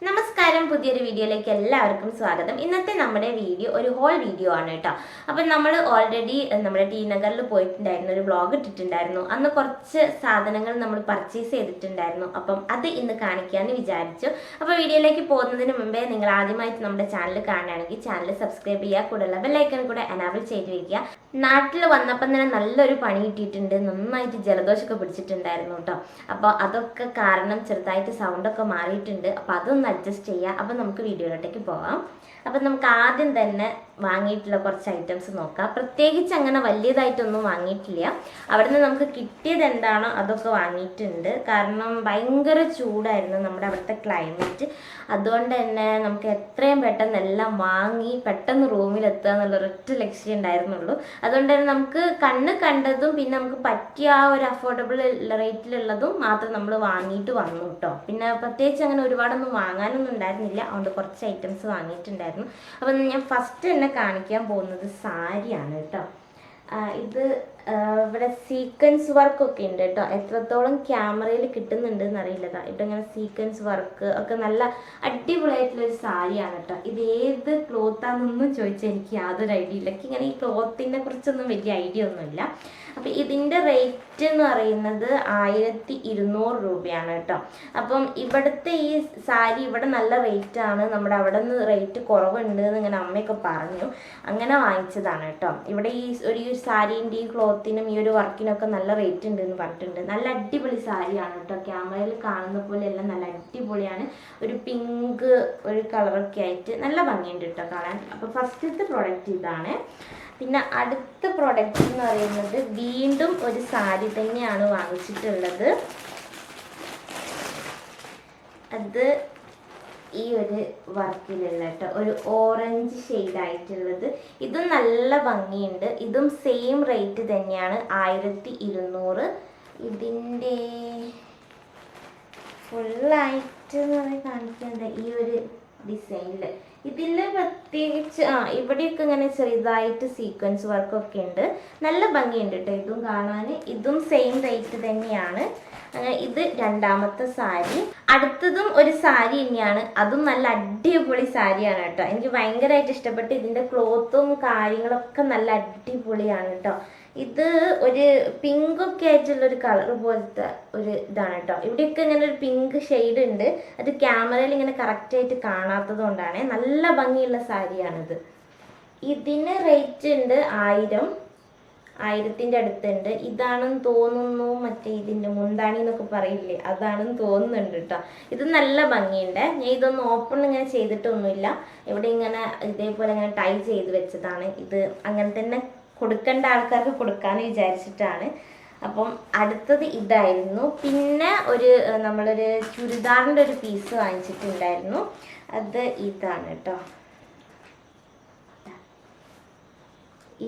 നമസ്കാരം, പുതിയൊരു വീഡിയോയിലേക്ക് എല്ലാവർക്കും സ്വാഗതം. ഇന്നത്തെ നമ്മുടെ വീഡിയോ ഒരു ഹോൾ വീഡിയോ ആണ് കേട്ടോ. അപ്പം നമ്മൾ ഓൾറെഡി നമ്മുടെ ടി നഗറിൽ പോയിട്ടുണ്ടായിരുന്നു, ഒരു വ്ളോഗ് ഇട്ടിട്ടുണ്ടായിരുന്നു. അന്ന് കുറച്ച് സാധനങ്ങൾ നമ്മൾ പർച്ചേസ് ചെയ്തിട്ടുണ്ടായിരുന്നു. അപ്പം അത് ഇന്ന് കാണിക്കാമെന്ന് വിചാരിച്ചു. അപ്പോൾ വീഡിയോയിലേക്ക് പോകുന്നതിന് മുമ്പേ നിങ്ങൾ ആദ്യമായിട്ട് നമ്മുടെ ചാനൽ കാണുകയാണെങ്കിൽ ചാനൽ സബ്സ്ക്രൈബ് ചെയ്യുക, കൂടെയുള്ള ബെല്ലൈക്കൺ കൂടെ എനാബിൾ ചെയ്ത് വയ്ക്കുക. നാട്ടിൽ വന്നപ്പം തന്നെ നല്ലൊരു പണി കിട്ടിയിട്ടുണ്ട്, നന്നായിട്ട് ജലദോഷമൊക്കെ പിടിച്ചിട്ടുണ്ടായിരുന്നു കേട്ടോ. അപ്പോൾ അതൊക്കെ കാരണം ചെറുതായിട്ട് സൗണ്ടൊക്കെ മാറിയിട്ടുണ്ട്. അപ്പോൾ അതൊന്ന് അഡ്ജസ്റ്റ് ചെയ്യുക. അപ്പം നമുക്ക് വീഡിയോയിലോട്ടേക്ക് പോകാം. അപ്പം നമുക്ക് ആദ്യം തന്നെ വാങ്ങിയിട്ടുള്ള കുറച്ച് ഐറ്റംസ് നോക്കാം. പ്രത്യേകിച്ച് അങ്ങനെ വലിയതായിട്ടൊന്നും വാങ്ങിയിട്ടില്ല. അവിടെ നിന്ന് നമുക്ക് കിട്ടിയത് എന്താണോ അതൊക്കെ വാങ്ങിയിട്ടുണ്ട്. കാരണം ഭയങ്കര ചൂടായിരുന്നു നമ്മുടെ അവിടുത്തെ ക്ലൈമറ്റ്. അതുകൊണ്ട് തന്നെ നമുക്ക് എത്രയും പെട്ടെന്ന് എല്ലാം വാങ്ങി പെട്ടെന്ന് റൂമിലെത്തുക എന്നുള്ള ഒരൊറ്റ ലക്ഷ്യം ഉണ്ടായിരുന്നുള്ളൂ. അതുകൊണ്ട് തന്നെ നമുക്ക് കണ്ണ് കണ്ടതും പിന്നെ നമുക്ക് പറ്റിയ ആ ഒരു അഫോർഡബിൾ റേറ്റിലുള്ളതും മാത്രം നമ്മൾ വാങ്ങിയിട്ട് വന്നു കേട്ടോ. പിന്നെ പ്രത്യേകിച്ച് അങ്ങനെ ഒരുപാടൊന്നും വാങ്ങാനൊന്നും ഉണ്ടായിരുന്നില്ല. അതുകൊണ്ട് കുറച്ച് ഐറ്റംസ് വാങ്ങിയിട്ടുണ്ടായിരുന്നു. അപ്പം ഞാൻ ഫസ്റ്റ് തന്നെ കാണിക്കാൻ പോകുന്നത് സാരിയാണ് കേട്ടോ. ഇത് ഇവിടെ സീക്വൻസ് വർക്കൊക്കെ ഉണ്ട് കേട്ടോ. എത്രത്തോളം ക്യാമറയിൽ കിട്ടുന്നുണ്ട് എന്നറിയില്ല. ഇവിടെ ഇങ്ങനെ സീക്വൻസ് വർക്ക് ഒക്കെ നല്ല അടിപൊളിയായിട്ടുള്ളൊരു സാരിയാണ് കേട്ടോ. ഇത് ഏത് ക്ലോത്താണെന്നൊന്നും ചോദിച്ചാൽ എനിക്ക് യാതൊരു ഐഡിയ ഇല്ല. എനിക്ക് ഇങ്ങനെ ഈ ക്ലോത്തിനെ കുറിച്ചൊന്നും വലിയ ഐഡിയ ഒന്നുമില്ല. അപ്പം ഇതിൻ്റെ റേറ്റ് എന്ന് പറയുന്നത് 1200 രൂപയാണ് കേട്ടോ. അപ്പം ഇവിടുത്തെ ഈ സാരി ഇവിടെ നല്ല റേറ്റാണ്, നമ്മുടെ അവിടെ നിന്ന് റേറ്റ് കുറവുണ്ട് എന്ന് ഇങ്ങനെ അമ്മയൊക്കെ പറഞ്ഞു. അങ്ങനെ വാങ്ങിച്ചതാണ് കേട്ടോ. ഇവിടെ ഈ ഒരു സാരീൻ്റെ ഈ ക്ലോത്തിനും ഈ ഒരു വർക്കിനൊക്കെ നല്ല റേറ്റ് ഉണ്ട് എന്ന് പറഞ്ഞിട്ടുണ്ട്. നല്ല അടിപൊളി സാരിയാണ് കേട്ടോ. ക്യാമറയിൽ കാണുന്ന പോലെയെല്ലാം നല്ല അടിപൊളിയാണ്. ഒരു പിങ്ക് ഒരു കളറൊക്കെ ആയിട്ട് നല്ല ഭംഗിയുണ്ട് കേട്ടോ കാണാൻ. അപ്പോൾ ഫസ്റ്റത്തെ പ്രോഡക്റ്റ് ഇതാണ്. പിന്നെ അടുത്ത പ്രോഡക്റ്റ് എന്ന് പറയുന്നത് വീണ്ടും ഒരു സാരി തന്നെയാണ് വാങ്ങിച്ചിട്ടുള്ളത്. അത് ഈ ഒരു വർക്കിലുള്ള കേട്ടോ, ഒരു ഓറഞ്ച് ഷെയ്ഡായിട്ടുള്ളത്. ഇതും നല്ല ഭംഗിയുണ്ട്. ഇതും സെയിം റേറ്റ് തന്നെയാണ്, 1200. ഇതിൻ്റെ ഫുള്ളായിട്ട് എന്ന് പറയാൻ കാണിക്കുന്നത് ഈ ഒരു ഡിസൈനിൽ. ഇതിൽ പ്രത്യേകിച്ച് ഇവിടെയൊക്കെ ഇങ്ങനെ ചെറുതായിട്ട് സീക്വൻസ് വർക്കൊക്കെ ഉണ്ട്. നല്ല ഭംഗിയുണ്ട് കേട്ടോ ഇതും കാണാൻ. ഇതും സെയിം റേറ്റ് തന്നെയാണ്. ഇത് രണ്ടാമത്തെ സാരി. അടുത്തതും ഒരു സാരി തന്നെയാണ്. അതും നല്ല അടിപൊളി സാരിയാണ് കേട്ടോ. എനിക്ക് ഭയങ്കരമായിട്ട് ഇഷ്ടപ്പെട്ട്. ഇതിൻ്റെ ക്ലോത്തും കാര്യങ്ങളൊക്കെ നല്ല അടിപൊളിയാണ് കേട്ടോ. ഇത് ഒരു പിങ്കൊക്കെ ആയിട്ടുള്ളൊരു കളർ പോലത്തെ ഒരു ഇതാണ് കേട്ടോ. ഇവിടെയൊക്കെ ഇങ്ങനെ ഒരു പിങ്ക് ഷെയ്ഡ് ഉണ്ട്. അത് ക്യാമറയിൽ ഇങ്ങനെ കറക്റ്റായിട്ട് കാണാത്തത് കൊണ്ടാണ്. നല്ല ഭംഗിയുള്ള സാരിയാണിത്. ഇതിന് റേറ്റ് ഉണ്ട് 1000ൻ്റെ അടുത്തുണ്ട്. ഇതാണെന്ന് തോന്നുന്നു, മറ്റേ ഇതിൻ്റെ മുന്താണി എന്നൊക്കെ പറയില്ലേ, അതാണെന്ന് തോന്നുന്നുണ്ട് കേട്ടോ. ഇത് നല്ല ഭംഗിയുണ്ട്. ഞാൻ ഇതൊന്നും ഓപ്പൺ ഇങ്ങനെ ചെയ്തിട്ടൊന്നുമില്ല. ഇവിടെ ഇങ്ങനെ ഇതേപോലെ ഇങ്ങനെ ടൈ ചെയ്ത് വെച്ചതാണ്. ഇത് അങ്ങനെ തന്നെ കൊടുക്കേണ്ട ആൾക്കാർക്ക് കൊടുക്കാമെന്ന് വിചാരിച്ചിട്ടാണ്. അപ്പം അടുത്തത് ഇതായിരുന്നു. പിന്നെ നമ്മളൊരു ചുരിദാറിൻ്റെ ഒരു പീസ് വാങ്ങിച്ചിട്ടുണ്ടായിരുന്നു. അത് ഇതാണ് കേട്ടോ. ഈ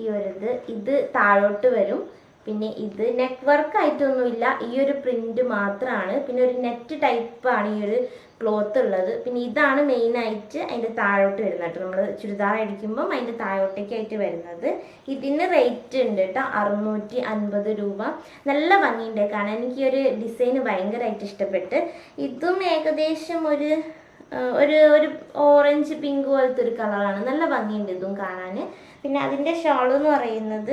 ഇത് താഴോട്ട് വരും. പിന്നെ ഇത് നെക്ക് വർക്ക് ആയിട്ടൊന്നുമില്ല, ഈ ഒരു പ്രിന്റ് മാത്രമാണ്. പിന്നെ ഒരു നെറ്റ് ടൈപ്പാണ് ഈ ഒരു ക്ലോത്ത് ഉള്ളത്. പിന്നെ ഇതാണ് മെയിനായിട്ട് അതിൻ്റെ താഴോട്ട് വരുന്നത് കേട്ടോ. നമ്മൾ ചുരിദാർ അടിക്കുമ്പം അതിൻ്റെ താഴോട്ടേക്കായിട്ട് വരുന്നത്. ഇതിന് റേറ്റ് ഉണ്ട് കേട്ടോ, 650 രൂപ. നല്ല ഭംഗിയുണ്ട് കാണാൻ. എനിക്ക് ഒരു ഡിസൈന് ഭയങ്കരമായിട്ട് ഇഷ്ടപ്പെട്ട്. ഇതും ഏകദേശം ഒരു ഓറഞ്ച് പിങ്ക് പോലത്തെ ഒരു കളറാണ്. നല്ല ഭംഗിയുണ്ട് ഇതും കാണാൻ. പിന്നെ അതിൻ്റെ ഷോൾ എന്ന് പറയുന്നത്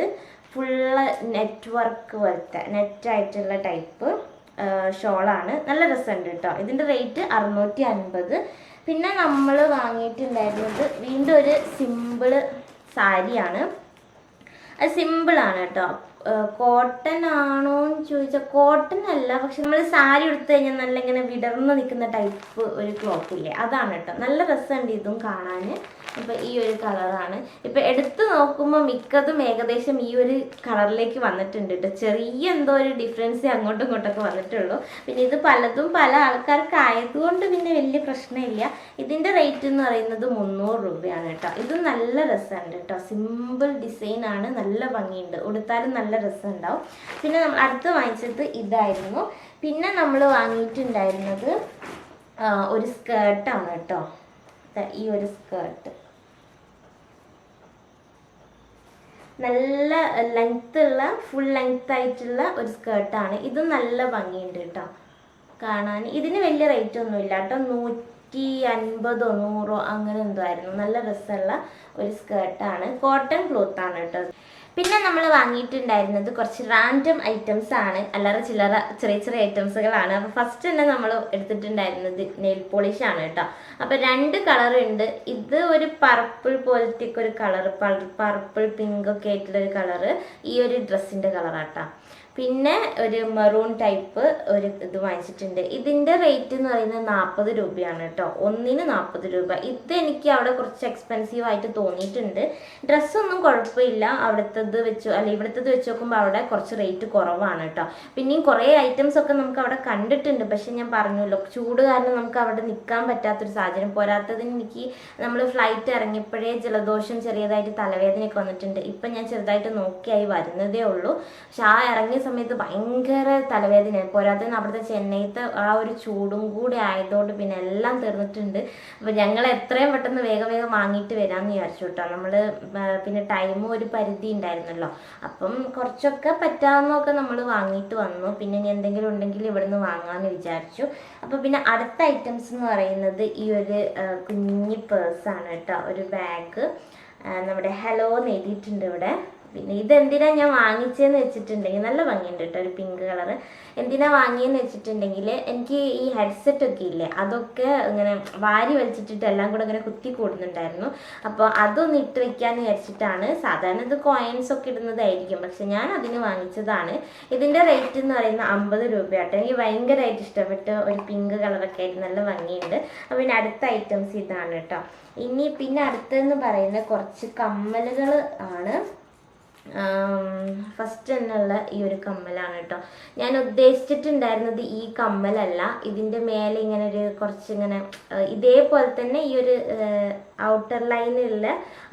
ഫുള്ള് നെറ്റ് വർക്ക് പോലത്തെ നെറ്റായിട്ടുള്ള ടൈപ്പ് ഷോളാണ്. നല്ല രസമുണ്ട് കേട്ടോ. ഇതിൻ്റെ റേറ്റ് 650. പിന്നെ നമ്മൾ വാങ്ങിയിട്ടുണ്ടായിരുന്നത് വീണ്ടും ഒരു സിമ്പിള് സാരിയാണ്. അത് സിമ്പിളാണ് കേട്ടോ. കോട്ടൺ ആണോ എന്ന് ചോദിച്ചാൽ കോട്ടൺ അല്ല, പക്ഷെ നമ്മൾ സാരി എടുത്തു കഴിഞ്ഞാൽ നല്ല ഇങ്ങനെ വിടർന്ന് നിൽക്കുന്ന ടൈപ്പ് ഒരു ക്ലോത്ത് ഇല്ലേ, അതാണ് കേട്ടോ. നല്ല രസമുണ്ട് ഇതും കാണാൻ. ഇപ്പം ഈ ഒരു കളറാണ്. ഇപ്പം എടുത്ത് നോക്കുമ്പോൾ മിക്കതും ഏകദേശം ഈ ഒരു കളറിലേക്ക് വന്നിട്ടുണ്ട് കേട്ടോ. ചെറിയ എന്തോ ഒരു ഡിഫറൻസ് അങ്ങോട്ടും ഇങ്ങോട്ടൊക്കെ വന്നിട്ടുള്ളൂ. പിന്നെ ഇത് പലതും പല ആൾക്കാർക്ക് ആയതുകൊണ്ട് പിന്നെ വലിയ പ്രശ്നമില്ല. ഇതിൻ്റെ റേറ്റ് എന്ന് പറയുന്നത് 300 രൂപയാണ് കേട്ടോ. ഇത് നല്ല രസമുണ്ട് കേട്ടോ. സിമ്പിൾ ഡിസൈനാണ്, നല്ല ഭംഗിയുണ്ട്. ഉടുത്താലും നല്ല രസമുണ്ടാവും. പിന്നെ നമ്മൾ അടുത്ത് വാങ്ങിച്ചത് ഇതായിരുന്നു. പിന്നെ നമ്മൾ വാങ്ങിയിട്ടുണ്ടായിരുന്നത് ഒരു സ്കേർട്ടാണ് കേട്ടോ. ഈ ഒരു സ്കേർട്ട് നല്ല ലെങ്ത്തുള്ള ഫുൾ ലെങ്ത് ആയിട്ടുള്ള ഒരു സ്കേർട്ടാണ്. ഇതും നല്ല ഭംഗിയുണ്ട് കേട്ടോ കാണാൻ. ഇതിന് വലിയ റേറ്റ് ഒന്നുമില്ല കേട്ടോ. 150 അങ്ങനെ എന്തോ ആയിരുന്നു. നല്ല രസമുള്ള ഒരു സ്കേർട്ടാണ്, കോട്ടൺ ക്ലോത്താണ് കേട്ടോ. പിന്നെ നമ്മൾ വാങ്ങിയിട്ടുണ്ടായിരുന്നത് കുറച്ച് റാൻഡം ഐറ്റംസ് ആണ്, അല്ലാതെ ചില്ലറ ചെറിയ ചെറിയ ഐറ്റംസുകളാണ്. അപ്പോൾ ഫസ്റ്റ് തന്നെ നമ്മൾ എടുത്തിട്ടുണ്ടായിരുന്നത് നെയിൽ പോളിഷ് ആണ് കേട്ടോ. അപ്പോൾ 2 കളർ ഉണ്ട്. ഇത് ഒരു പർപ്പിൾ പോലത്തെ ഒരു കളർ, പർപ്പിൾ പിങ്ക് ഒക്കെ ആയിട്ടുള്ള ഒരു കളറ് ഈ ഒരു ഡ്രസ്സിൻ്റെ കളറാട്ടോ. പിന്നെ ഒരു മെറൂൺ ടൈപ്പ് ഒരു ഇത് വാങ്ങിച്ചിട്ടുണ്ട്. ഇതിൻ്റെ റേറ്റ് എന്ന് പറയുന്നത് 40 രൂപയാണ് കേട്ടോ, ഒന്നിന് 40 രൂപ. ഇത് എനിക്ക് അവിടെ കുറച്ച് എക്സ്പെൻസീവ് ആയിട്ട് തോന്നിയിട്ടുണ്ട്. ഡ്രസ്സൊന്നും കുഴപ്പമില്ല, അവിടുത്തത് വെച്ച് ഇവിടുത്തത് വെച്ച് നോക്കുമ്പോൾ അവിടെ കുറച്ച് റേറ്റ് കുറവാണ് കേട്ടോ. പിന്നെയും കുറേ ഐറ്റംസ് ഒക്കെ നമുക്ക് അവിടെ കണ്ടിട്ടുണ്ട്, പക്ഷെ ഞാൻ പറഞ്ഞല്ലോ ചൂട് കാരണം നമുക്ക് അവിടെ നിൽക്കാൻ പറ്റാത്തൊരു സാഹചര്യം. പോരാത്തതിന് എനിക്ക് നമ്മൾ ഫ്ലൈറ്റ് ഇറങ്ങിയപ്പോഴേ ജലദോഷം ചെറിയതായിട്ട് തലവേദനയൊക്കെ വന്നിട്ടുണ്ട്. ഇപ്പം ഞാൻ ചെറുതായിട്ട് നോക്കിയായി വരുന്നതേ ഉള്ളൂ. പക്ഷെ ആ ഇറങ്ങിയ സമയത്ത് ഭയങ്കര തലവേദന. പോരാത്തതിന് അവിടുത്തെ ചെന്നൈത്തെ ആ ഒരു ചൂടും കൂടി ആയതുകൊണ്ട് പിന്നെ എല്ലാം തീർന്നിട്ടുണ്ട്. അപ്പോൾ ഞങ്ങൾ എത്രയും പെട്ടെന്ന് വേഗം വാങ്ങിയിട്ട് വരാമെന്ന് വിചാരിച്ചു കേട്ടോ. നമ്മൾ പിന്നെ ടൈമും ഒരു പരിധി ഉണ്ടായിരുന്നല്ലോ, അപ്പം കുറച്ചൊക്കെ പറ്റാവുന്നതൊക്കെ നമ്മൾ വാങ്ങിയിട്ട് വന്നു. പിന്നെ ഇനി എന്തെങ്കിലും ഉണ്ടെങ്കിൽ ഇവിടുന്ന് വാങ്ങാമെന്ന് വിചാരിച്ചു. അപ്പോൾ പിന്നെ അടുത്ത ഐറ്റംസ് എന്ന് പറയുന്നത് ഈ ഒരു കുഞ്ഞി പേഴ്സാണ് കേട്ടോ, ഒരു ബാഗ്. നമ്മുടെ ഹലോ എന്ന് എഴുതിയിട്ടുണ്ട് ഇവിടെ. പിന്നെ ഇതെന്തിനാണ് ഞാൻ വാങ്ങിച്ചതെന്ന് വെച്ചിട്ടുണ്ടെങ്കിൽ, നല്ല ഭംഗിയുണ്ട് കേട്ടോ, ഒരു പിങ്ക് കളറ്. എന്തിനാണ് വാങ്ങിയെന്ന് വെച്ചിട്ടുണ്ടെങ്കിൽ എനിക്ക് ഈ ഹെഡ്സെറ്റൊക്കെ ഇല്ലേ, അതൊക്കെ ഇങ്ങനെ വാരി വലിച്ചിട്ടിട്ട് എല്ലാം കൂടെ ഇങ്ങനെ കുത്തി കൂടുന്നുണ്ടായിരുന്നു. അപ്പോൾ അതൊന്ന് ഇട്ട് വെക്കാമെന്ന് വിചാരിച്ചിട്ടാണ്. സാധാരണ ഇത് കോയിൻസ് ഒക്കെ ഇടുന്നതായിരിക്കും, പക്ഷെ ഞാൻ അതിന് വാങ്ങിച്ചതാണ്. ഇതിൻ്റെ റേറ്റ് എന്ന് പറയുന്നത് 50 രൂപയാട്ടോ. എനിക്ക് ഭയങ്കരമായിട്ട് ഇഷ്ടപ്പെട്ട്, ഒരു പിങ്ക് കളറൊക്കെ ആയിട്ട് നല്ല ഭംഗിയുണ്ട്. അപ്പോൾ പിന്നെ അടുത്ത ഐറ്റംസ് ഇതാണ് കേട്ടോ. പിന്നെ അടുത്തതെന്ന് പറയുന്നത് കുറച്ച് കമ്മലുകൾ ആണ്. ഫസ്റ്റ് തന്നെയുള്ള ഈ ഒരു കമ്മലാണ് കേട്ടോ. ഞാൻ ഉദ്ദേശിച്ചിട്ടുണ്ടായിരുന്നത് ഈ കമ്മലല്ല, ഇതിൻ്റെ മേലെ ഇങ്ങനെ ഒരു കുറച്ചിങ്ങനെ ഇതേപോലെ തന്നെ ഈ ഒരു ഔട്ടർ ലൈനിലുള്ള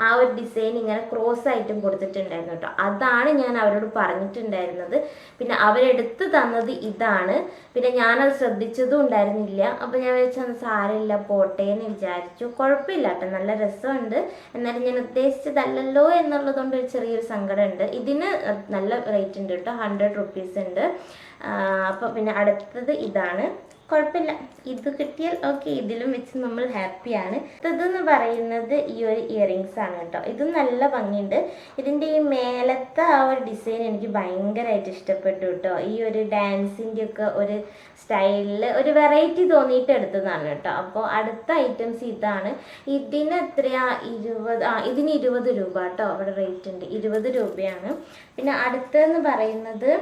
ആ ഒരു ഡിസൈൻ ഇങ്ങനെ ക്രോസ് ആയിട്ടും കൊടുത്തിട്ടുണ്ടായിരുന്നു കേട്ടോ. അതാണ് ഞാൻ അവരോട് പറഞ്ഞിട്ടുണ്ടായിരുന്നത്. പിന്നെ അവരെടുത്ത് തന്നത് ഇതാണ്. പിന്നെ ഞാനത് ശ്രദ്ധിച്ചതും ഉണ്ടായിരുന്നില്ല. അപ്പോൾ ഞാൻ വെച്ചാൽ സാരമില്ല പോട്ടെ എന്ന് വിചാരിച്ചു. കുഴപ്പമില്ല കേട്ടോ, നല്ല രസമുണ്ട്. എന്നാലും ഞാൻ ഉദ്ദേശിച്ചതല്ലല്ലോ എന്നുള്ളതുകൊണ്ട് ഒരു ചെറിയൊരു സങ്കടം ഉണ്ട്. ഇതിന് നല്ല റേറ്റ് ഉണ്ട് കേട്ടോ, 100 റുപ്പീസ് ഉണ്ട്. അപ്പോൾ പിന്നെ അടുത്തത് ഇതാണ്. കുഴപ്പമില്ല, ഇത് കിട്ടിയാൽ ഓക്കെ, ഇതിലും വെച്ച് നമ്മൾ ഹാപ്പിയാണ്. ഇതെന്ന് പറയുന്നത് ഈ ഒരു ഇയറിങ്സ് ആണ് കേട്ടോ. ഇതും നല്ല ഭംഗിയുണ്ട്. ഇതിൻ്റെ ഈ മേലത്തെ ആ ഒരു ഡിസൈൻ എനിക്ക് ഭയങ്കരമായിട്ട് ഇഷ്ടപ്പെട്ടു കേട്ടോ. ഈ ഒരു ഡാൻസിൻ്റെ ഒക്കെ ഒരു സ്റ്റൈലിൽ ഒരു വെറൈറ്റി തോന്നിയിട്ട് എടുത്തതാണ് കേട്ടോ. അപ്പോൾ അടുത്ത ഐറ്റംസ് ഇതാണ്. ഇതിന് എത്രയാ, 20, ഇതിന് 20 രൂപ കേട്ടോ. അവിടെ റേറ്റ് ഉണ്ട്, 20 രൂപയാണ്. പിന്നെ അടുത്തതെന്ന് പറയുന്നത്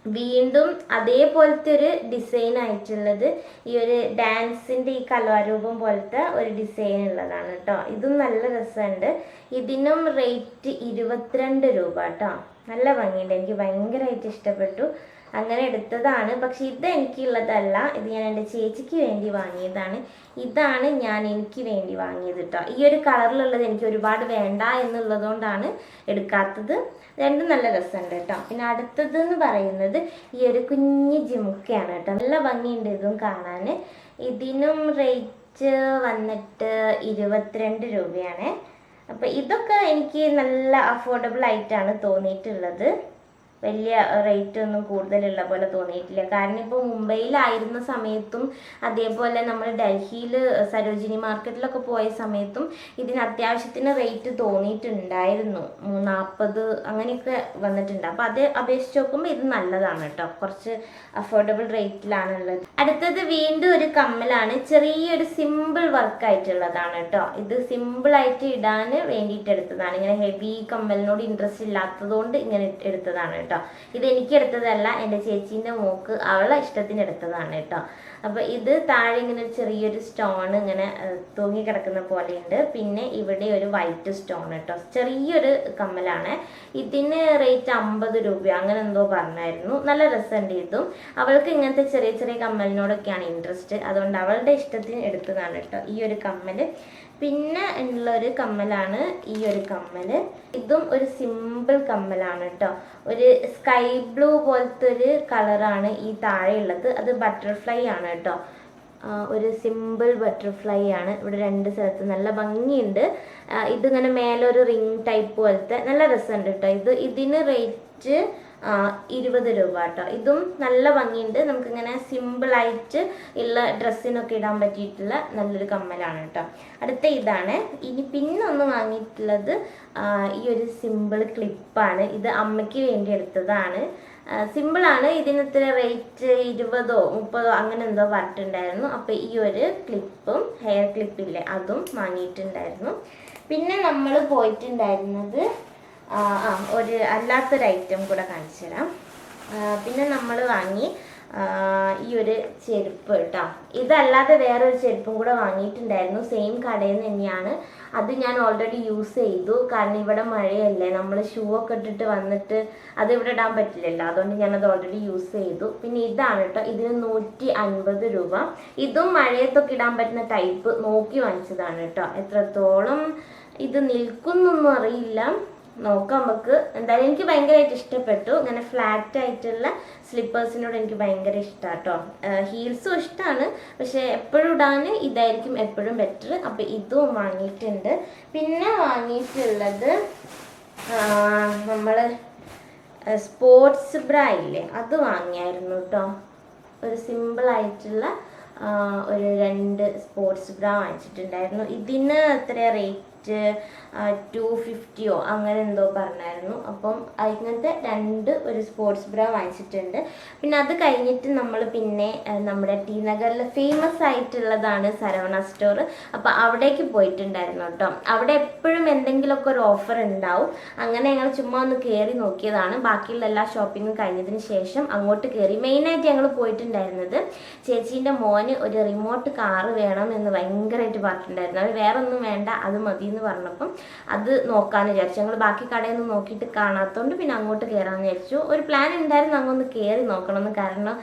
വീണ്ടും അതേപോലത്തെ ഒരു ഡിസൈൻ ആയിട്ടുള്ളത്, ഈ ഒരു ഡാൻസിൻ്റെ ഈ കലാരൂപം പോലത്തെ ഒരു ഡിസൈൻ ഉള്ളതാണ് കേട്ടോ. ഇതും നല്ല രസമുണ്ട്. ഇതിനും റേറ്റ് 22 രൂപ കേട്ടോ. നല്ല ഭംഗിയുണ്ട്, എനിക്ക് ഭയങ്കരമായിട്ട് ഇഷ്ടപ്പെട്ടു. അങ്ങനെ എടുത്തതാണ്. പക്ഷെ ഇത് എനിക്കുള്ളതല്ല, ഇത് ഞാൻ എൻ്റെ ചേച്ചിക്ക് വേണ്ടി വാങ്ങിയതാണ്. ഇതാണ് ഞാൻ എനിക്ക് വേണ്ടി വാങ്ങിയത് കേട്ടോ. ഈ ഒരു കളറിലുള്ളത് എനിക്ക് ഒരുപാട് വേണ്ട എന്നുള്ളതുകൊണ്ടാണ് എടുക്കാത്തത്. രണ്ടും നല്ല രസമുണ്ട് കേട്ടോ. പിന്നെ അടുത്തത് എന്ന് പറയുന്നത് ഈ ഒരു കുഞ്ഞ് ജിമുക്കയാണ് കേട്ടോ. നല്ല ഭംഗിയുണ്ട് ഇതും കാണാൻ. ഇതിനും റേറ്റ് വന്നിട്ട് 22 രൂപയാണ്. അപ്പോൾ ഇതൊക്കെ എനിക്ക് നല്ല അഫോർഡബിൾ ആയിട്ടാണ് തോന്നിയിട്ടുള്ളത്. വലിയ റേറ്റ് ഒന്നും കൂടുതലുള്ള പോലെ തോന്നിയിട്ടില്ല. കാരണം ഇപ്പോൾ മുംബൈയിലായിരുന്ന സമയത്തും അതേപോലെ നമ്മൾ ഡൽഹിയിൽ സരോജിനി മാർക്കറ്റിലൊക്കെ പോയ സമയത്തും ഇതിന് അത്യാവശ്യത്തിന് റേറ്റ് തോന്നിയിട്ടുണ്ടായിരുന്നു. 40 അങ്ങനെയൊക്കെ വന്നിട്ടുണ്ട്. അപ്പോൾ അത് അപേക്ഷിച്ച് നോക്കുമ്പോൾ ഇത് നല്ലതാണ് കേട്ടോ, കുറച്ച് അഫോർഡബിൾ റേറ്റിലാണുള്ളത്. അടുത്തത് വീണ്ടും ഒരു കമ്മലാണ്, ചെറിയൊരു സിമ്പിൾ വർക്കായിട്ടുള്ളതാണ് കേട്ടോ. ഇത് സിമ്പിളായിട്ട് ഇടാൻ വേണ്ടിയിട്ട് എടുത്തതാണ്. ഇങ്ങനെ ഹെവി കമ്മലിനോട് ഇൻട്രസ്റ്റ് ഇല്ലാത്തതുകൊണ്ട് ഇങ്ങനെ എടുത്തതാണ് കേട്ടോ. ഇത് എനിക്ക് എടുത്തതല്ല, എൻ്റെ ചേച്ചീൻ്റെ മോക്ക് അവളെ ഇഷ്ടത്തിന് എടുത്തതാണ് കേട്ടോ. അപ്പോൾ ഇത് താഴെ ഇങ്ങനെ ചെറിയൊരു സ്റ്റോൺ ഇങ്ങനെ തൂങ്ങി കിടക്കുന്ന പോലെയുണ്ട്. പിന്നെ ഇവിടെ ഒരു വൈറ്റ് സ്റ്റോൺ കേട്ടോ. ചെറിയൊരു കമ്മലാണ്. ഇതിന് റേറ്റ് 50 രൂപ അങ്ങനെ എന്തോ പറഞ്ഞായിരുന്നു. നല്ല രസമുണ്ട് ഇതും. അവൾക്ക് ഇങ്ങനത്തെ ചെറിയ ചെറിയ കമ്മലിനോടൊക്കെയാണ് ഇൻട്രസ്റ്റ്, അതുകൊണ്ട് അവളുടെ ഇഷ്ടത്തിന് എടുത്തതാണ് കേട്ടോ ഈ ഒരു കമ്മൽ. പിന്നെ ഉള്ളൊരു കമ്മലാണ് ഈ ഒരു കമ്മൽ. ഇതും ഒരു സിമ്പിൾ കമ്മലാണ് കേട്ടോ. ഒരു സ്കൈ ബ്ലൂ പോലത്തെ ഒരു കളറാണ് ഈ താഴെയുള്ളത്. അത് ബട്ടർഫ്ലൈ ആണ് കേട്ടോ. ഒരു സിമ്പിൾ ബട്ടർഫ്ലൈ ആണ്. ഇവിടെ 2 സ്ഥലത്ത് നല്ല ഭംഗിയുണ്ട്. ഇതിങ്ങനെ മേലൊരു റിങ് ടൈപ്പ് പോലത്തെ നല്ല രസമുണ്ട് കേട്ടോ. ഇതിന് റേറ്റ് 20 രൂപ കേട്ടോ. ഇതും നല്ല ഭംഗിയുണ്ട്, നമുക്കിങ്ങനെ സിമ്പിളായിട്ട് ഉള്ള ഡ്രസ്സിനൊക്കെ ഇടാൻ പറ്റിയിട്ടുള്ള നല്ലൊരു കമ്മലാണ് കേട്ടോ. അടുത്ത ഇതാണ്. ഇനി പിന്നെ ഒന്ന് വാങ്ങിയിട്ടുള്ളത് ഈ ഒരു സിമ്പിൾ ക്ലിപ്പാണ്. ഇത് അമ്മയ്ക്ക് വേണ്ടി എടുത്തതാണ്. സിമ്പിളാണ്. ഇതിന് ഇത്ര റേറ്റ് 20 30 അങ്ങനെ എന്തോ പറഞ്ഞിട്ടുണ്ടായിരുന്നു. അപ്പോൾ ഈ ഒരു ക്ലിപ്പും ഹെയർ ക്ലിപ്പില്ലേ അതും വാങ്ങിയിട്ടുണ്ടായിരുന്നു. പിന്നെ നമ്മൾ പോയിട്ടുണ്ടായിരുന്നത് ഒരു അല്ലാത്തൊരു ഐറ്റം കൂടെ കാണിച്ചു തരാം. പിന്നെ നമ്മൾ വാങ്ങി ഈ ഒരു ചെരുപ്പ് കേട്ടോ. ഇതല്ലാതെ വേറൊരു ചെരുപ്പും കൂടെ വാങ്ങിയിട്ടുണ്ടായിരുന്നു, സെയിം കടയിൽ നിന്ന് തന്നെയാണ്. അത് ഞാൻ ഓൾറെഡി യൂസ് ചെയ്തു, കാരണം ഇവിടെ മഴയല്ലേ, നമ്മൾ ഷൂ ഒക്കെ ഇട്ടിട്ട് വന്നിട്ട് അത് ഇവിടെ ഇടാൻ പറ്റില്ലല്ലോ, അതുകൊണ്ട് ഞാനത് ഓൾറെഡി യൂസ് ചെയ്തു. പിന്നെ ഇതാണ് കേട്ടോ, ഇതിന് 150 രൂപ. ഇതും മഴയത്തൊക്കെ ഇടാൻ പറ്റുന്ന ടൈപ്പ് നോക്കി വാങ്ങിച്ചതാണ് കേട്ടോ. എത്രത്തോളം ഇത് നിൽക്കുന്നൊന്നും അറിയില്ല, നോക്കാം നമുക്ക്. എന്തായാലും എനിക്ക് ഭയങ്കരമായിട്ട് ഇഷ്ടപ്പെട്ടു. ഇങ്ങനെ ഫ്ലാറ്റ് ആയിട്ടുള്ള സ്ലിപ്പേഴ്സിനോട് എനിക്ക് ഭയങ്കര ഇഷ്ടമാണ് കേട്ടോ. ഹീൽസും ഇഷ്ടമാണ്, പക്ഷെ എപ്പോഴും ഇടാൻ ഇതായിരിക്കും എപ്പോഴും ബെറ്റർ. അപ്പോൾ ഇതും വാങ്ങിയിട്ടുണ്ട്. പിന്നെ വാങ്ങിയിട്ടുള്ളത് നമ്മൾ സ്പോർട്സ് ബ്രാ ഇല്ലേ, അത് വാങ്ങിയായിരുന്നു കേട്ടോ. ഒരു സിമ്പിളായിട്ടുള്ള ഒരു 2 സ്പോർട്സ് ബ്രാ വാങ്ങിച്ചിട്ടുണ്ടായിരുന്നു. ഇതിന് എത്ര റേറ്റ് 250 അങ്ങനെ എന്തോ പറഞ്ഞായിരുന്നു. അപ്പം അങ്ങനത്തെ 2 ഒരു സ്പോർട്സ് ബ്രാ വാങ്ങിച്ചിട്ടുണ്ട്. പിന്നെ അത് കഴിഞ്ഞിട്ട് നമ്മൾ പിന്നെ നമ്മുടെ ടി നഗറിൽ ഫേമസ് ആയിട്ടുള്ളതാണ് സരവണ സ്റ്റോർ. അപ്പോൾ അവിടേക്ക് പോയിട്ടുണ്ടായിരുന്നു കേട്ടോ. അവിടെ എപ്പോഴും എന്തെങ്കിലുമൊക്കെ ഒരു ഓഫർ ഉണ്ടാവും. അങ്ങനെ ഞങ്ങൾ ചുമ്മാ ഒന്ന് കയറി നോക്കിയതാണ്. ബാക്കിയുള്ള എല്ലാ ഷോപ്പിങ്ങും കഴിഞ്ഞതിന് ശേഷം അങ്ങോട്ട് കയറി. മെയിനായിട്ട് ഞങ്ങൾ പോയിട്ടുണ്ടായിരുന്നത് ചേച്ചീൻ്റെ മോന് ഒരു റിമോട്ട് കാറ് വേണം എന്ന് ഭയങ്കരമായിട്ട് പറഞ്ഞിട്ടുണ്ടായിരുന്നു. അവർ വേറെ ഒന്നും വേണ്ട, അത് മതി എന്ന് പറഞ്ഞപ്പം അത് നോക്കാമെന്ന് വിചാരിച്ചു. ഞങ്ങൾ ബാക്കി കടയിൽ നിന്ന് നോക്കിയിട്ട് കാണാത്തതുകൊണ്ട് പിന്നെ അങ്ങോട്ട് കയറാമെന്ന് വിചാരിച്ചു. ഒരു പ്ലാൻ ഉണ്ടായിരുന്നു അങ്ങൊന്ന് കയറി നോക്കണമെന്ന്, കാരണം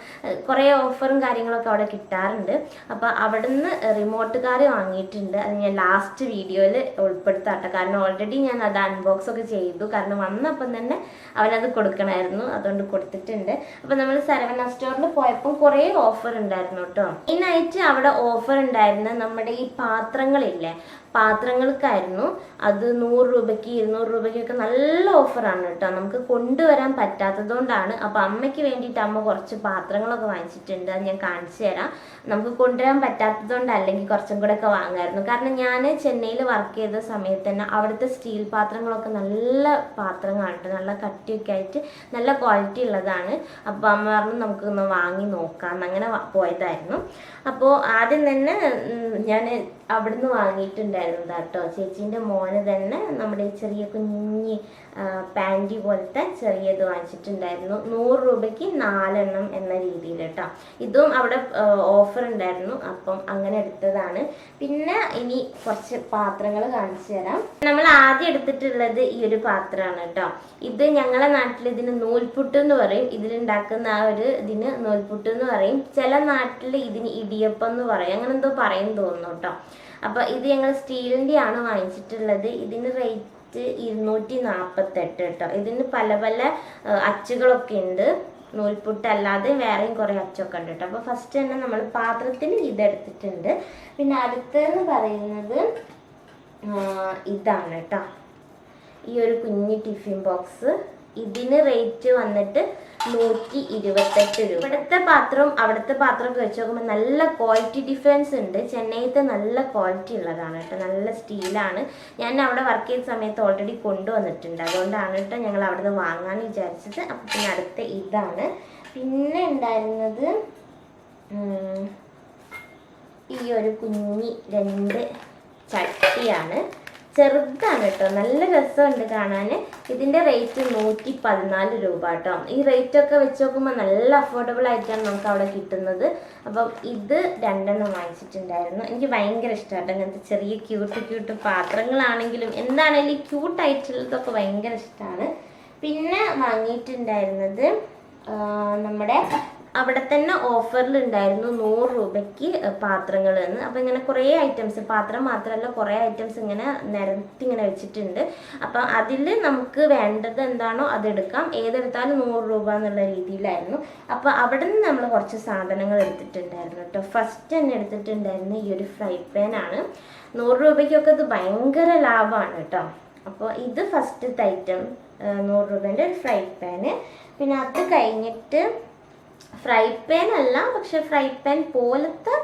കുറേ ഓഫറും കാര്യങ്ങളൊക്കെ അവിടെ കിട്ടാറുണ്ട്. അപ്പോൾ അവിടെ നിന്ന് റിമോട്ട് കാർ വാങ്ങിയിട്ടുണ്ട്. അത് ഞാൻ ലാസ്റ്റ് വീഡിയോയിൽ ഉൾപ്പെടുത്താട്ടെ, കാരണം ഓൾറെഡി ഞാൻ അത് അൺബോക്സ് ഒക്കെ ചെയ്തു, കാരണം വന്നപ്പം തന്നെ അവനത് കൊടുക്കണമായിരുന്നു, അതുകൊണ്ട് കൊടുത്തിട്ടുണ്ട്. അപ്പോൾ നമ്മൾ സരവണ സ്റ്റോറിൽ പോയപ്പോൾ കുറേ ഓഫർ ഉണ്ടായിരുന്നു കേട്ടോ. മെയിനായിട്ട് അവിടെ ഓഫർ ഉണ്ടായിരുന്നത് നമ്മുടെ ഈ പാത്രങ്ങളില്ലേ, പാത്രങ്ങൾക്കായിരുന്നു. അത് 100 രൂപയ്ക്ക് 200 രൂപയ്ക്കൊക്കെ നല്ല ഓഫറാണ് കേട്ടോ. നമുക്ക് കൊണ്ടുവരാൻ പറ്റാത്തതുകൊണ്ടാണ്. അപ്പോൾ അമ്മയ്ക്ക് വേണ്ടിയിട്ട് അമ്മ കുറച്ച് പാത്രങ്ങളൊക്കെ വാങ്ങിച്ചിട്ടുണ്ട്, അത് ഞാൻ കാണിച്ചു തരാം. നമുക്ക് കൊണ്ടുവരാൻ പറ്റാത്തതുകൊണ്ട് അല്ലെങ്കിൽ കുറച്ചും കൂടെ ഒക്കെ വാങ്ങായിരുന്നു. കാരണം ഞാൻ ചെന്നൈയിൽ വർക്ക് ചെയ്ത സമയത്ത് തന്നെ അവിടുത്തെ സ്റ്റീൽ പാത്രങ്ങളൊക്കെ നല്ല പാത്രങ്ങളാണ്, നല്ല കട്ടിയൊക്കെ ആയിട്ട് നല്ല ക്വാളിറ്റി ഉള്ളതാണ്. അപ്പോൾ അമ്മ പറഞ്ഞു നമുക്കൊന്ന് വാങ്ങി നോക്കാം, അങ്ങനെ പോയതായിരുന്നു. അപ്പോൾ ആദ്യം തന്നെ ഞാൻ അവിടുന്ന് വാങ്ങിയിട്ടുണ്ടായിരുന്നു കേട്ടോ. ചേച്ചീൻ്റെ മോന് തന്നെ നമ്മുടെ ചെറിയ കുഞ്ഞി പാൻറ്റി പോലത്തെ ചെറിയത് വാങ്ങിച്ചിട്ടുണ്ടായിരുന്നു. 100 രൂപയ്ക്ക് 4 എണ്ണം എന്ന രീതിയിൽ കേട്ടോ. ഇതും അവിടെ ഓഫർ ഉണ്ടായിരുന്നു, അപ്പം അങ്ങനെ എടുത്തതാണ്. പിന്നെ ഇനി കുറച്ച് പാത്രങ്ങൾ കാണിച്ചു തരാം. നമ്മൾ ആദ്യം എടുത്തിട്ടുള്ളത് ഈ ഒരു പാത്രമാണ് കേട്ടോ. ഇത് ഞങ്ങളെ നാട്ടിൽ ഇതിന് നൂൽപുട്ട് എന്ന് പറയും. ഇതിലുണ്ടാക്കുന്ന ആ ഒരു ഇതിന് നൂൽപുട്ട് എന്ന് പറയും. ചില നാട്ടിൽ ഇതിന് ഇടിയപ്പം എന്ന് പറയും, അങ്ങനെ എന്തോ പറയും തോന്നുന്നു കേട്ടോ. അപ്പോൾ ഇത് ഞങ്ങൾ സ്റ്റീലിൻ്റെ ആണ് വാങ്ങിച്ചിട്ടുള്ളത്. ഇതിന് റേറ്റ് 248 കേട്ടോ. ഇതിന് പല പല അച്ചുകളൊക്കെ ഉണ്ട്, നൂൽപുട്ടല്ലാതെ വേറെയും കുറേ അച്ചൊക്കെ ഉണ്ട് കേട്ടോ. അപ്പോൾ ഫസ്റ്റ് തന്നെ നമ്മൾ പാത്രത്തിന് ഇതെടുത്തിട്ടുണ്ട്. പിന്നെ അടുത്തെന്ന് പറയുന്നത് ഇതാണ് കേട്ടോ, ഈ ഒരു കുഞ്ഞി ടിഫിൻ ബോക്സ്. ഇതിന് റേറ്റ് വന്നിട്ട് 128 രൂപ. ഇവിടുത്തെ പാത്രവും അവിടുത്തെ പാത്രമൊക്കെ വെച്ച് നോക്കുമ്പോൾ നല്ല ക്വാളിറ്റി ഡിഫറൻസ് ഉണ്ട്. ചെന്നൈത്തെ നല്ല ക്വാളിറ്റി ഉള്ളതാണ് കേട്ടോ, നല്ല സ്റ്റീലാണ്. ഞാൻ അവിടെ വർക്ക് ചെയ്ത സമയത്ത് ഓൾറെഡി കൊണ്ടുവന്നിട്ടുണ്ട്, അതുകൊണ്ടാണ് കേട്ടോ ഞങ്ങൾ അവിടെ നിന്ന് വാങ്ങാമെന്ന് വിചാരിച്ചത്. അപ്പം പിന്നെ അടുത്ത ഇതാണ്. പിന്നെ ഉണ്ടായിരുന്നത് ഈ ഒരു കുഞ്ഞി 2 ചട്ടിയാണ്. ചെറുതാണ് കേട്ടോ, നല്ല രസമുണ്ട് കാണാൻ. ഇതിൻ്റെ റേറ്റ് 114 രൂപ കേട്ടോ. ഈ റേറ്റൊക്കെ വെച്ച് നോക്കുമ്പോൾ നല്ല അഫോർഡബിൾ ആയിട്ടാണ് നമുക്ക് അവിടെ കിട്ടുന്നത്. അപ്പം ഇത് 2 എണ്ണം വാങ്ങിച്ചിട്ടുണ്ടായിരുന്നു. എനിക്ക് ഭയങ്കര ഇഷ്ടമാട്ടോ അങ്ങനത്തെ ചെറിയ ക്യൂട്ട് പാത്രങ്ങളാണെങ്കിലും എന്താണെങ്കിലും ക്യൂട്ടായിട്ടുള്ളതൊക്കെ ഭയങ്കര ഇഷ്ടമാണ്. പിന്നെ വാങ്ങിയിട്ടുണ്ടായിരുന്നത് നമ്മുടെ അവിടെ തന്നെ ഓഫറിൽ ഉണ്ടായിരുന്നു 100 രൂപയ്ക്ക് പാത്രങ്ങൾ എന്ന്. അപ്പോൾ ഇങ്ങനെ കുറേ ഐറ്റംസ്, പാത്രം മാത്രമല്ല കുറേ ഐറ്റംസ് ഇങ്ങനെ നിരത്തി ഇങ്ങനെ വെച്ചിട്ടുണ്ട്. അപ്പം അതിൽ നമുക്ക് വേണ്ടത് എന്താണോ അതെടുക്കാം, ഏതെടുത്താലും 100 രൂപ എന്നുള്ള രീതിയിലായിരുന്നു. അപ്പോൾ അവിടെ നിന്ന് നമ്മൾ കുറച്ച് സാധനങ്ങൾ എടുത്തിട്ടുണ്ടായിരുന്നു കേട്ടോ. ഫസ്റ്റ് തന്നെ എടുത്തിട്ടുണ്ടായിരുന്നു ഈ ഒരു ഫ്രൈ പാനാണ്. 100 രൂപയ്ക്കൊക്കെ ഇത് ഭയങ്കര ലാഭമാണ് കേട്ടോ. അപ്പോൾ ഇത് ഫസ്റ്റത്തെ ഐറ്റം 100 രൂപേൻ്റെ ഒരു ഫ്രൈ പാന്. പിന്നെ അത് കഴിഞ്ഞിട്ട് ഫ്രൈ പാൻ അല്ല, പക്ഷെ ഫ്രൈ പാൻ പോലത്തെ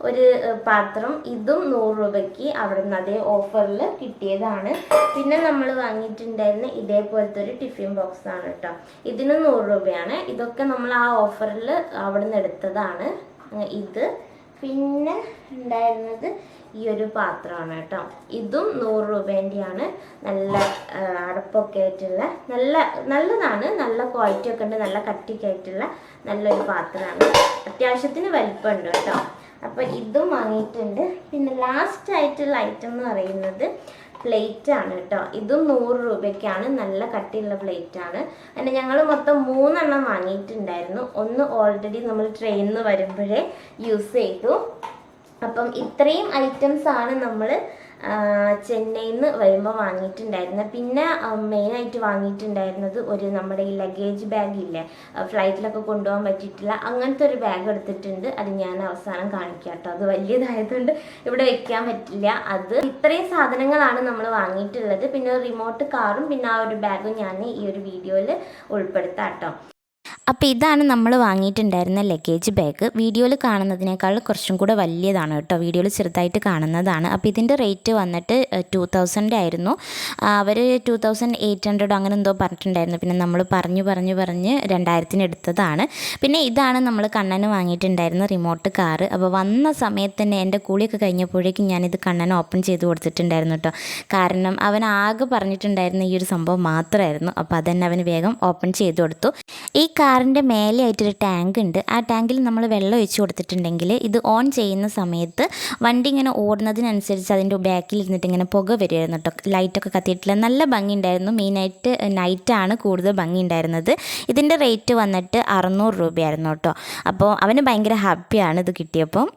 ഒരു പാത്രം, ഇതും 100 രൂപയ്ക്ക് അവിടെ നിന്ന് അതേ ഓഫറിൽ കിട്ടിയതാണ്. പിന്നെ നമ്മൾ വാങ്ങിയിട്ടുണ്ടായിരുന്ന ഇതേപോലത്തെ ഒരു ടിഫിൻ ബോക്സ് ആണ് കേട്ടോ. ഇതിന് 100 രൂപയാണ്. ഇതൊക്കെ നമ്മൾ ആ ഓഫറിൽ അവിടെ നിന്ന് എടുത്തതാണ്. ഇത് പിന്നെ ഉണ്ടായിരുന്നത് ഈ ഒരു പാത്രമാണ് കേട്ടോ. ഇതും 100 രൂപേൻ്റെയാണ്. നല്ല അടപ്പൊക്കെ ആയിട്ടുള്ള നല്ലതാണ്, നല്ല ക്വാളിറ്റി ഒക്കെ ഉണ്ട്, നല്ല കട്ടിക്കായിട്ടുള്ള നല്ലൊരു പാത്രമാണ്. അത്യാവശ്യത്തിന് വലിപ്പമുണ്ട് കേട്ടോ. അപ്പോൾ ഇതും വാങ്ങിയിട്ടുണ്ട്. പിന്നെ ലാസ്റ്റ് ആയിട്ടുള്ള ഐറ്റം എന്ന് പറയുന്നത് പ്ലേറ്റ് ആണ് കേട്ടോ. ഇതും 100 രൂപയ്ക്കാണ്. നല്ല കട്ടിയുള്ള പ്ലേറ്റ് ആണ്. അതിന് ഞങ്ങൾ മൊത്തം 3 എണ്ണം വാങ്ങിയിട്ടുണ്ടായിരുന്നു. ഒന്ന് ഓൾറെഡി നമ്മൾ ട്രെയിനിൽ നിന്ന് വരുമ്പോഴേ യൂസ് ചെയ്തു. അപ്പം ഇത്രയും ഐറ്റംസ് ആണ് നമ്മൾ ചെന്നൈയിൽ നിന്ന് വരുമ്പോൾ വാങ്ങിയിട്ടുണ്ടായിരുന്നത്. പിന്നെ മെയിനായിട്ട് വാങ്ങിയിട്ടുണ്ടായിരുന്നത് ഒരു നമ്മുടെ ഈ ലഗേജ് ബാഗില്ലേ, ഫ്ലൈറ്റിലൊക്കെ കൊണ്ടുപോകാൻ പറ്റിയിട്ടില്ല, അങ്ങനത്തെ ഒരു ബാഗ് എടുത്തിട്ടുണ്ട്. അത് ഞാൻ അവസാനം കാണിക്കാം കേട്ടോ. അത് വലിയതായതുകൊണ്ട് ഇവിടെ വെക്കാൻ പറ്റില്ല. അത് ഇത്രയും സാധനങ്ങളാണ് നമ്മൾ വാങ്ങിയിട്ടുള്ളത്. പിന്നെ റിമോട്ട് കാറും പിന്നെ ആ ഒരു ബാഗും ഞാൻ ഈ ഒരു വീഡിയോയിൽ ഉൾപ്പെടുത്താം കേട്ടോ. അപ്പോൾ ഇതാണ് നമ്മൾ വാങ്ങിയിട്ടുണ്ടായിരുന്ന ലഗേജ് ബാഗ്. വീഡിയോയിൽ കാണുന്നതിനേക്കാൾ കുറച്ചും കൂടെ വലിയതാണ് കേട്ടോ. വീഡിയോയിൽ ചെറുതായിട്ട് കാണുന്നതാണ്. അപ്പോൾ ഇതിൻ്റെ റേറ്റ് വന്നിട്ട് 2000 ആയിരുന്നു. അവർ 2800 അങ്ങനെ എന്തോ പറഞ്ഞിട്ടുണ്ടായിരുന്നു. പിന്നെ നമ്മൾ പറഞ്ഞ് 2000 എടുത്തതാണ്. പിന്നെ ഇതാണ് നമ്മൾ കണ്ണന് വാങ്ങിയിട്ടുണ്ടായിരുന്ന റിമോട്ട് കാറ്. അപ്പോൾ വന്ന സമയത്ത് തന്നെ എൻ്റെ കൂളിയൊക്കെ കഴിഞ്ഞപ്പോഴേക്കും ഞാനിത് കണ്ണന് ഓപ്പൺ ചെയ്ത് കൊടുത്തിട്ടുണ്ടായിരുന്നു കേട്ടോ. കാരണം അവൻ ആകെ പറഞ്ഞിട്ടുണ്ടായിരുന്ന ഈ ഒരു സംഭവം മാത്രമായിരുന്നു. അപ്പോൾ അതന്നെ അവന് വേഗം ഓപ്പൺ ചെയ്ത് കൊടുത്തു. ഈ കാറിൻ്റെ മേലെ ആയിട്ടൊരു ടാങ്ക് ഉണ്ട്. ആ ടാങ്കിൽ നമ്മൾ വെള്ളം ഒഴിച്ച് കൊടുത്തിട്ടുണ്ടെങ്കിൽ ഇത് ഓൺ ചെയ്യുന്ന സമയത്ത് വണ്ടി ഇങ്ങനെ ഓടുന്നതിനനുസരിച്ച് അതിൻ്റെ ബാക്കിൽ ഇരുന്നിട്ട് ഇങ്ങനെ പുക വരുമായിരുന്നു കേട്ടോ. ലൈറ്റൊക്കെ കത്തിയിട്ടില്ല, നല്ല ഭംഗി ഉണ്ടായിരുന്നു. മെയിനായിട്ട് നൈറ്റാണ് കൂടുതൽ ഭംഗി ഉണ്ടായിരുന്നത്. ഇതിൻ്റെ റേറ്റ് വന്നിട്ട് 600 രൂപയായിരുന്നു കേട്ടോ. അപ്പോൾ അവന് ഭയങ്കര ഹാപ്പിയാണ് ഇത് കിട്ടിയപ്പോൾ.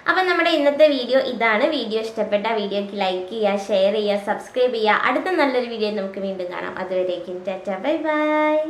അപ്പം നമ്മുടെ ഇന്നത്തെ വീഡിയോ ഇതാണ്. വീഡിയോ ഇഷ്ടപ്പെട്ട വീഡിയോക്ക് ലൈക്ക് ചെയ്യുക, ഷെയർ ചെയ്യുക, സബ്സ്ക്രൈബ് ചെയ്യുക. അടുത്ത നല്ലൊരു വീഡിയോ നമുക്ക് വീണ്ടും കാണാം. അതുവരേക്കും ടാറ്റ, ബൈ ബൈ.